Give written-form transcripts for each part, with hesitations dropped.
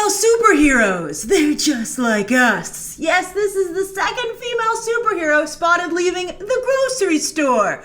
female superheroes. They're just like us. Yes, this is the second female superhero spotted leaving the grocery store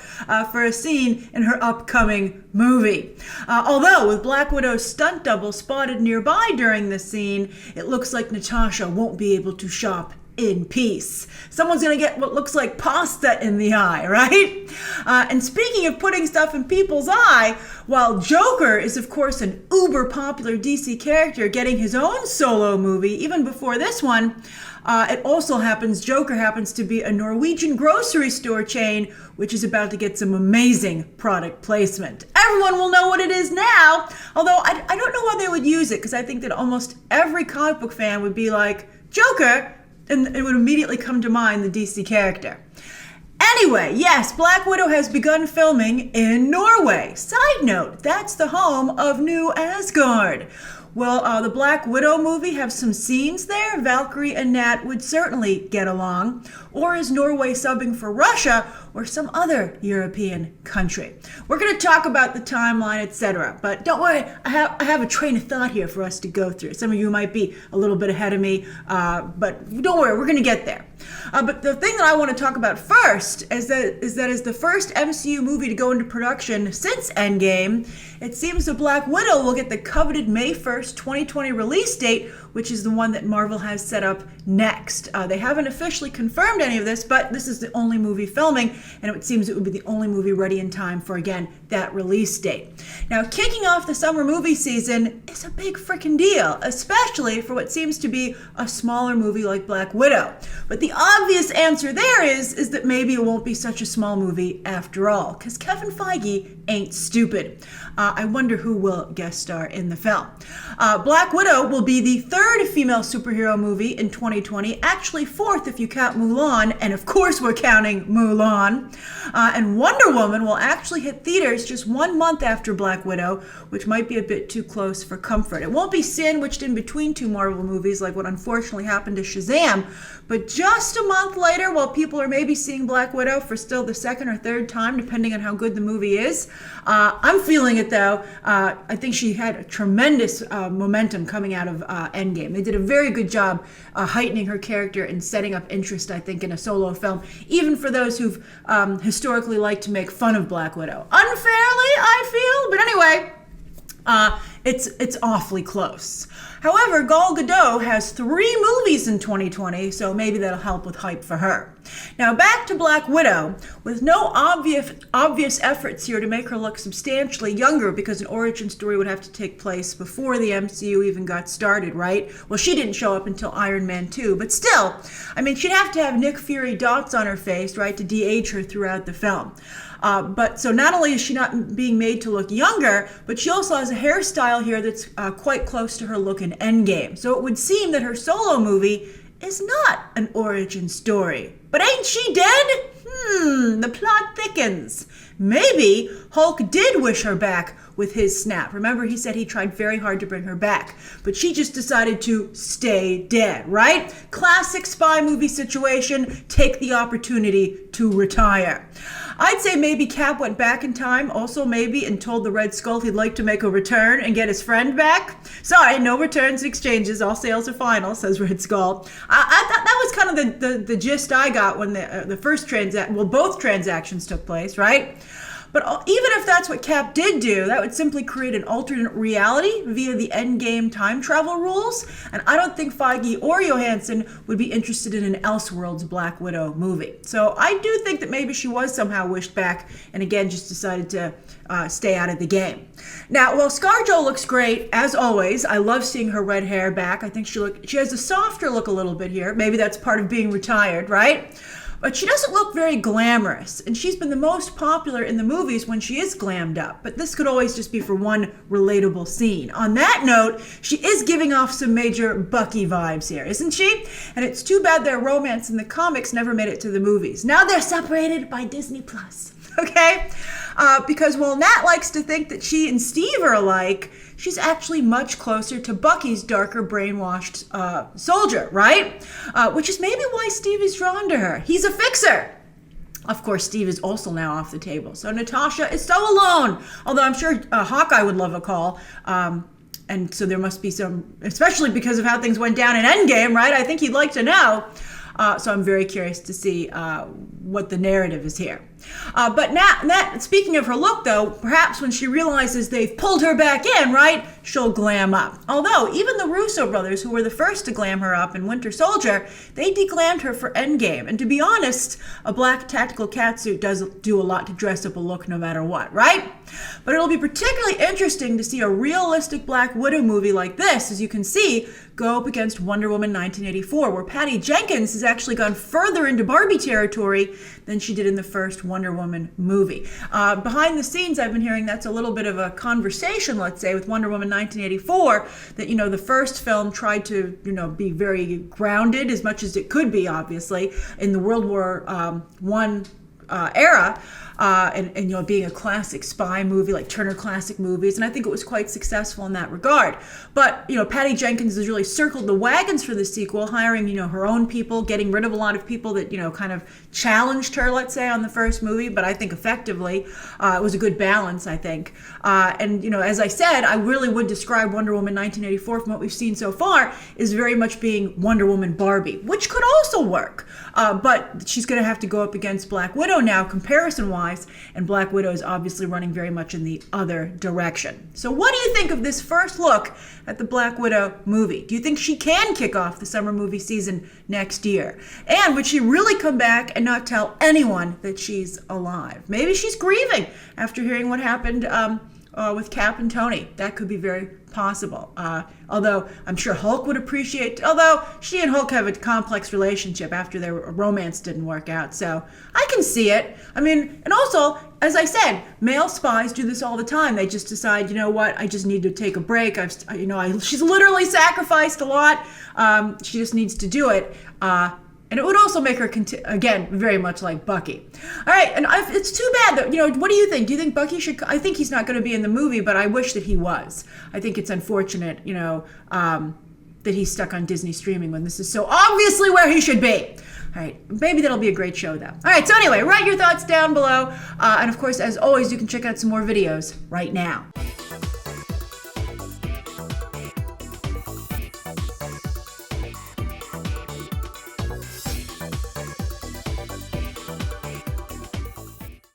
for a scene in her upcoming movie. Although with Black Widow's stunt double spotted nearby during the scene, it looks like Natasha won't be able to shop in peace. Someone's gonna get what looks like pasta in the eye, right? And speaking of putting stuff in people's eye, while Joker is of course an uber popular DC character getting his own solo movie even before this one, it also happens Joker happens to be a Norwegian grocery store chain which is about to get some amazing product placement. Everyone will know what it is now, although I don't know why they would use it, because I think that almost every comic book fan would be like, Joker, and it would immediately come to mind the DC character. Anyway, yes, Black Widow has begun filming in Norway. Side note, that's the home of New Asgard. Will the Black Widow movie have some scenes there? Valkyrie and Nat would certainly get along. Or is Norway subbing for Russia or some other European country? We're going to talk about the timeline, etc. But don't worry, I have a train of thought here for us to go through. Some of you might be a little bit ahead of me, but don't worry, we're going to get there. But the thing that I want to talk about first is that is the first MCU movie to go into production since Endgame. It seems that Black Widow will get the coveted May 1st, 2020 release date, which is the one that Marvel has set up next. They haven't officially confirmed any of this, but this is the only movie filming, and it seems it would be the only movie ready in time for, again, that release date. Now, kicking off the summer movie season is a big freaking deal, especially for what seems to be a smaller movie like Black Widow. But the obvious answer there is that maybe it won't be such a small movie after all, because Kevin Feige ain't stupid. I wonder who will guest star in the film. Black Widow will be the third female superhero movie in 2020, actually fourth if you count Mulan, and of course we're counting Mulan. And Wonder Woman will actually hit theaters just 1 month after Black Widow, which might be a bit too close for comfort. It won't be sandwiched in between two Marvel movies like what unfortunately happened to Shazam, but just a month later, while people are maybe seeing Black Widow for still the second or third time, depending on how good the movie is. I'm feeling it though. I think she had a tremendous momentum coming out of Endgame. They did a very good job heightening her character and setting up interest, I think, in a solo film, even for those who've historically liked to make fun of Black Widow. Unfairly, I feel, but anyway, it's awfully close. However, Gal Gadot has 3 movies in 2020, so maybe that'll help with hype for her. Now back to Black Widow, with no obvious efforts here to make her look substantially younger, because an origin story would have to take place before the MCU even got started, right? Well, she didn't show up until Iron Man 2, but still, I mean, she'd have to have Nick Fury dots on her face, right, to de-age her throughout the film. But so not only is she not being made to look younger, but she also has a hairstyle here that's quite close to her look in Endgame. So it would seem that her solo movie is not an origin story. But ain't she dead? The plot thickens. Maybe Hulk did wish her back with his snap. Remember, he said he tried very hard to bring her back, but she just decided to stay dead, right? Classic spy movie situation, take the opportunity to retire. I'd say maybe Cap went back in time, also maybe, and told the Red Skull he'd like to make a return and get his friend back. Sorry, no returns and exchanges, all sales are final, says Red Skull. I thought that was kind of the gist I got when the first both transactions took place, right? But even if that's what Cap did do, that would simply create an alternate reality via the Endgame time travel rules. And I don't think Feige or Johansson would be interested in an Elseworlds Black Widow movie. So I do think that maybe she was somehow wished back and again just decided to stay out of the game. Now, well, ScarJo looks great, as always. I love seeing her red hair back. I think she has a softer look a little bit here. Maybe that's part of being retired, right? But she doesn't look very glamorous, and she's been the most popular in the movies when she is glammed up. But this could always just be for one relatable scene. On that note, she is giving off some major Bucky vibes here, isn't she? And it's too bad their romance in the comics never made it to the movies. Now they're separated by Disney+. Okay? Because while Nat likes to think that she and Steve are alike, she's actually much closer to Bucky's darker, brainwashed soldier, right? Which is maybe why Steve is drawn to her. He's a fixer. Of course, Steve is also now off the table. So Natasha is so alone. Although I'm sure Hawkeye would love a call. And so there must be some, especially because of how things went down in Endgame, right? I think he'd like to know. So I'm very curious to see what the narrative is here. But now, speaking of her look, though, perhaps when she realizes they've pulled her back in, right, she'll glam up. Although, even the Russo brothers, who were the first to glam her up in Winter Soldier, they deglammed her for Endgame. And to be honest, a black tactical catsuit does do a lot to dress up a look no matter what, right? But it'll be particularly interesting to see a realistic Black Widow movie like this, as you can see, go up against Wonder Woman 1984, where Patty Jenkins has actually gone further into Barbie territory than she did in the first Wonder Woman movie. Behind the scenes, I've been hearing that's a little bit of a conversation, let's say, with Wonder Woman 1984, that, the first film tried to, be very grounded as much as it could be, obviously, in the World War I era. And being a classic spy movie like Turner Classic Movies, and I think it was quite successful in that regard. But Patty Jenkins has really circled the wagons for the sequel, hiring her own people, getting rid of a lot of people that kind of challenged her, let's say, on the first movie. But I think effectively it was a good balance, I think. And as I said, I really would describe Wonder Woman 1984 from what we've seen so far is very much being Wonder Woman Barbie, which could also work. But she's going to have to go up against Black Widow now, comparison-wise. And Black Widow is obviously running very much in the other direction. So what do you think of this first look at the Black Widow movie? Do you think she can kick off the summer movie season next year? And would she really come back and not tell anyone that she's alive? Maybe she's grieving after hearing what happened with Cap and Tony. That could be very possible. Although I'm sure Hulk would appreciate, although she and Hulk have a complex relationship after their romance didn't work out. So I can see it. I mean, and also, as I said, male spies do this all the time. They just decide, I just need to take a break. She's literally sacrificed a lot. She just needs to do it. And it would also make her, again, very much like Bucky. All right, and it's too bad that, what do you think? Do you think Bucky should, I think he's not going to be in the movie, but I wish that he was. I think it's unfortunate, that he's stuck on Disney streaming when this is so obviously where he should be. All right, maybe that'll be a great show, though. All right, so anyway, write your thoughts down below. And of course, as always, you can check out some more videos right now.